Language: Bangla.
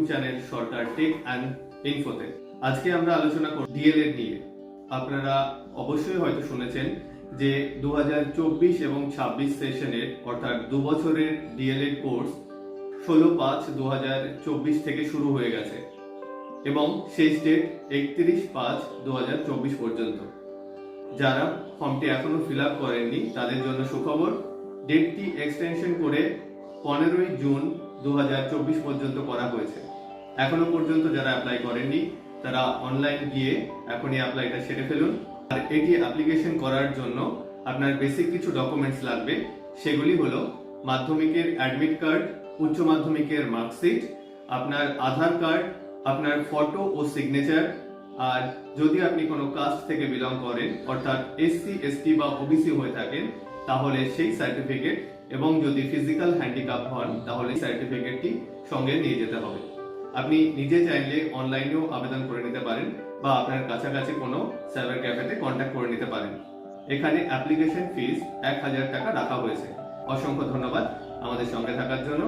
YouTube channel Sarkar tech and ইনফোতে। আজকে আমরা আলোচনা করব ডিএলএড নিয়ে। আপনারা অবশ্যই হয়তো শুনেছেন যে 2024 এবং 26 সেশনের অর্থাৎ 2 বছরের ডিএলএড কোর্স 16/5/2024 থেকে শুরু হয়ে গেছে এবং শেষ ডেট 31/5/2024 পর্যন্ত। যারা ফর্মটি এখনো ফিল আপ করেননি তাদের জন্য সুখবর, ডেটটি এক্সটেনশন করে 15ই জুন 2024 পর্যন্ত করা হয়েছে। এখনো পর্যন্ত যারা অ্যাপ্লাই করেননি তারা অনলাইন গিয়ে এখনই অ্যাপ্লাইটা সেরে ফেলুন। আর এটি অ্যাপ্লিকেশন করার জন্য আপনার বেসিক কিছু ডকুমেন্টস লাগবে। সেগুলি হলো মাধ্যমিকের অ্যাডমিট কার্ড, উচ্চ মাধ্যমিকের মার্কশিট, আপনার আধার কার্ড, আপনার ফটো ও সিগনেচার, আর যদি আপনি কোনো কাস্ট থেকে বিলং করেন অর্থাৎ এসসি, এসটি বা ওবিসি হয়ে থাকেন তাহলে সেই সার্টিফিকেট, এবং যদি ফিজিক্যাল হ্যান্ডিক্যাপ হন তাহলে সার্টিফিকেটটি সঙ্গে নিয়ে যেতে হবে। আপনি নিজে চাইলে অনলাইনেও আবেদন করে নিতে পারেন বা আপনার কাছাকাছি কোনো সাইবার ক্যাফেতে কন্ট্যাক্ট করে নিতে পারেন। এখানে অ্যাপ্লিকেশন ফিস 1000 টাকা রাখা হয়েছে। অসংখ্য ধন্যবাদ আমাদের সঙ্গে থাকার জন্য।